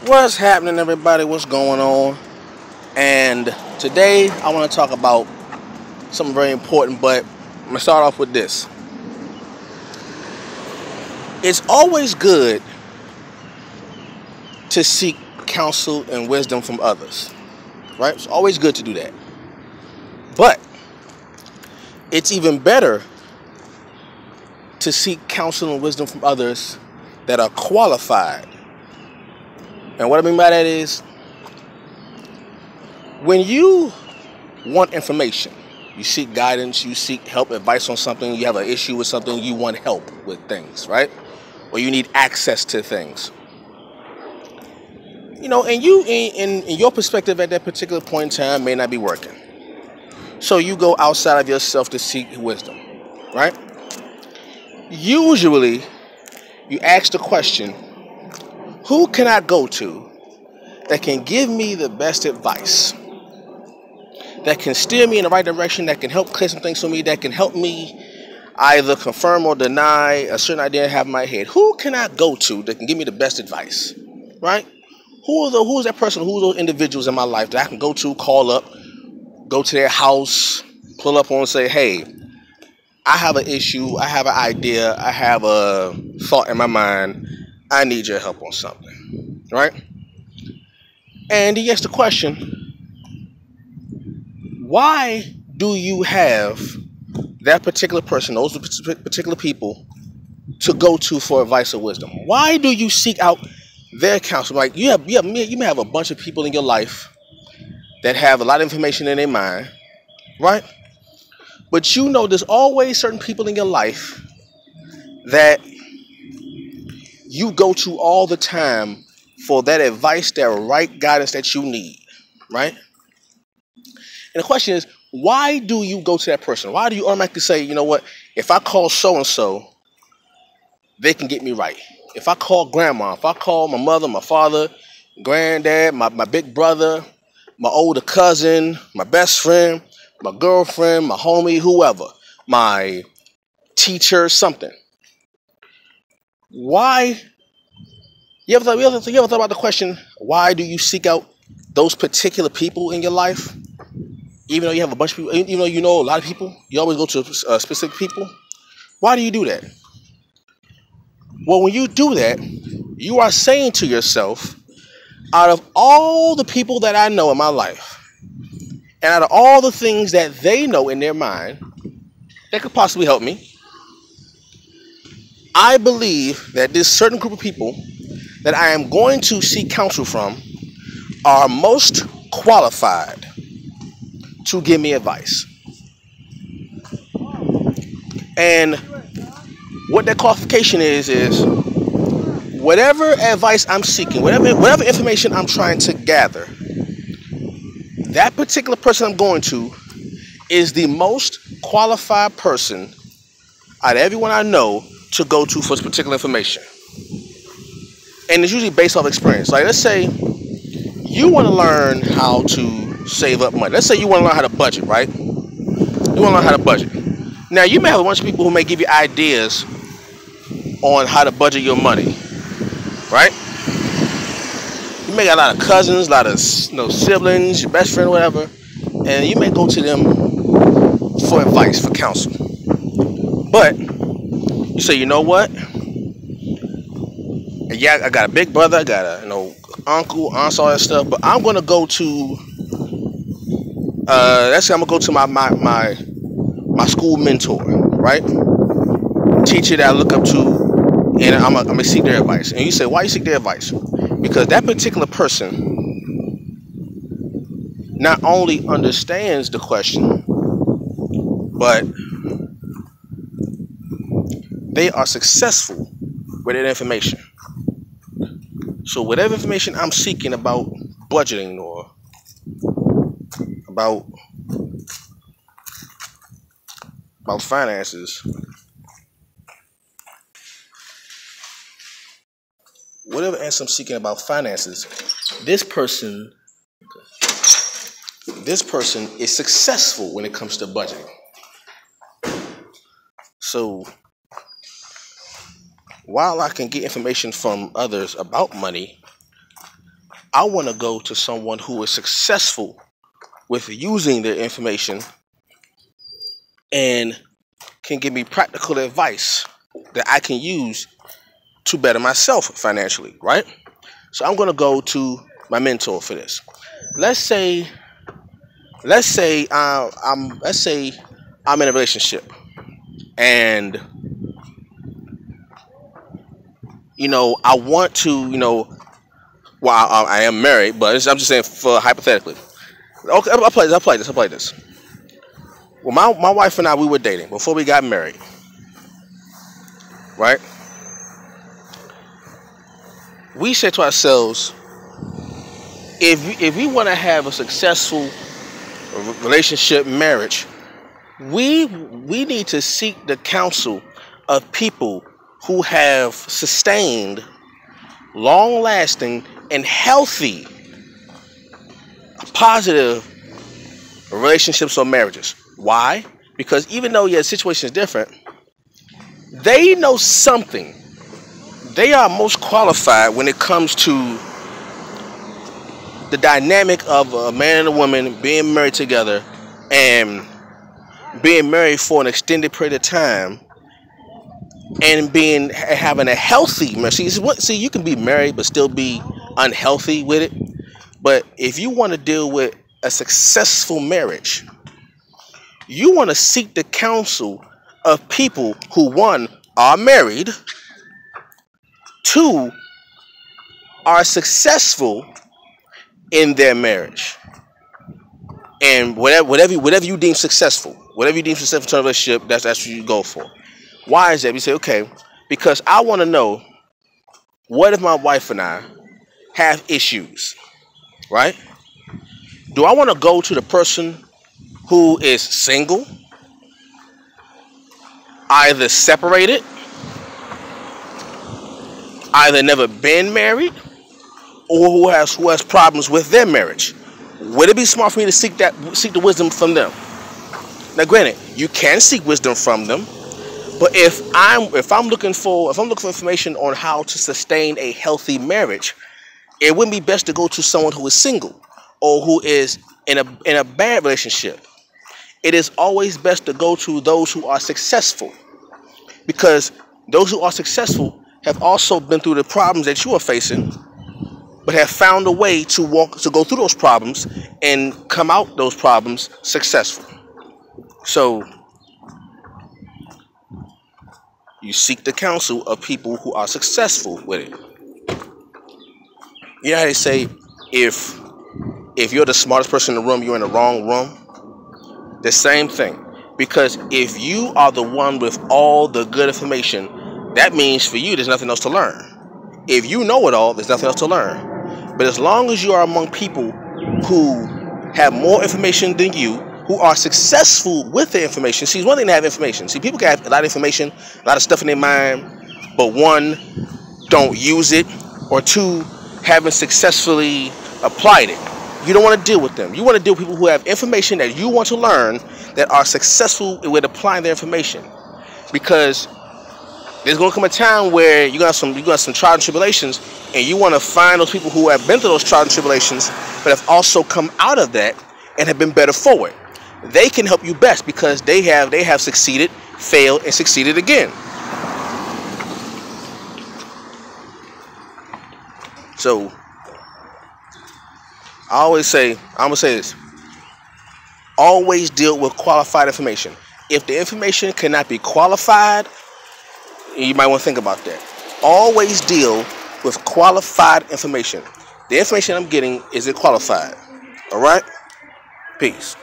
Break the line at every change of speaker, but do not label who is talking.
What's happening, everybody? What's going on? And today I want to talk about something very important, but I'm going to start off with this. It's always good to seek counsel and wisdom from others, right? It's always good to do that. But it's even better to seek counsel and wisdom from others that are qualified. And what I mean by that is, when you want information, you seek guidance, you seek help, advice on something, you have an issue with something, you want help with things, right? Or you need access to things. And you, in your perspective at that particular point in time, may not be working. So you go outside of yourself to seek wisdom, right? Usually, you ask the question, who can I go to that can give me the best advice, that can steer me in the right direction, that can help clear some things for me, that can help me either confirm or deny a certain idea I have in my head? Who can I go to that can give me the best advice, right? Who is that person, who are those individuals in my life that I can go to, call up, go to their house, pull up on and say, hey, I have an issue, I have an idea, I have a thought in my mind, I need your help on something, right? And he asks the question, why do you have that particular person, those particular people, to go to for advice or wisdom? Why do you seek out their counsel? Like you may have a bunch of people in your life that have a lot of information in their mind, right? But there's always certain people in your life that you go to all the time for that advice, that right guidance that you need, right? And the question is, why do you go to that person? Why do you automatically say, you know what, if I call so-and-so, they can get me right? If I call grandma, if I call my mother, my father, granddad, my big brother, my older cousin, my best friend, my girlfriend, my homie, whoever, my teacher, something. Why? You ever thought about the question, why do you seek out those particular people in your life? Even though you have a bunch of people, even though you know a lot of people, you always go to specific people. Why do you do that? Well, when you do that, you are saying to yourself, out of all the people that I know in my life, and out of all the things that they know in their mind that could possibly help me, I believe that this certain group of people that I am going to seek counsel from are most qualified to give me advice. And what that qualification is whatever advice I'm seeking, whatever information I'm trying to gather, that particular person I'm going to is the most qualified person out of everyone I know to go to for this particular information. And it's usually based off experience. Like, let's say you want to learn how to save up money. Let's say you want to learn how to budget, right? You want to learn how to budget. Now, you may have a bunch of people who may give you ideas on how to budget your money, right? You may got a lot of cousins, a lot of siblings, your best friend, whatever, and you may go to them for advice, for counsel. But you say, you know what? Yeah, I got a big brother, I got a uncle, aunts, all that stuff, but I'm gonna go to let's say I'm gonna go to my school mentor, right? Teacher that I look up to, and I'm gonna seek their advice. And you say, why you seek their advice? Because that particular person not only understands the question, but they are successful with that information. So whatever information I'm seeking about budgeting or about finances, whatever answer I'm seeking about finances, this person is successful when it comes to budgeting. So while I can get information from others about money, I want to go to someone who is successful with using their information and can give me practical advice that I can use to better myself financially, right? So I'm going to go to my mentor for this. Let's say I'm in a relationship, and I want to, well, I am married, but I'm just saying for hypothetically. Okay, I'll play this. Well, my wife and I, we were dating before we got married, right? We said to ourselves, if we want to have a successful relationship, marriage, we need to seek the counsel of people who have sustained, long-lasting, and healthy, positive relationships or marriages. Why? Because even though your situation is different, they know something. They are most qualified when it comes to the dynamic of a man and a woman being married together and being married for an extended period of time and having a healthy marriage. See, you can be married but still be unhealthy with it. But if you want to deal with a successful marriage, you want to seek the counsel of people who, one, are married, two, are successful in their marriage, and whatever you deem successful, in a relationship, that's what you go for. Why is that? You say, okay, because I want to know, what if my wife and I have issues, right? Do I want to go to the person who is single, either separated, either never been married, or who has problems with their marriage? Would it be smart for me to seek the wisdom from them? Now, granted, you can seek wisdom from them, but if I'm looking for information on how to sustain a healthy marriage, it wouldn't be best to go to someone who is single or who is in a bad relationship. It is always best to go to those who are successful, because those who are successful have also been through the problems that you are facing, but have found a way to go through those problems and come out those problems successful. So you seek the counsel of people who are successful with it. You know how they say, if you're the smartest person in the room, you're in the wrong room? The same thing. Because if you are the one with all the good information, that means for you there's nothing else to learn. If you know it all, there's nothing else to learn. But as long as you are among people who have more information than you, who are successful with the information. See, it's one thing to have information. See, people can have a lot of information, a lot of stuff in their mind, but one, don't use it, or two, haven't successfully applied it. You don't want to deal with them. You want to deal with people who have information that you want to learn, that are successful with applying their information. Because there's going to come a time where you got some trials and tribulations, and you want to find those people who have been through those trials and tribulations, but have also come out of that and have been better for it. They can help you best because they have succeeded, failed, and succeeded again. So I'm gonna say this: always deal with qualified information. If the information cannot be qualified, you might want to think about that. Always deal with qualified information. The information I'm getting, is it qualified? All right? Peace.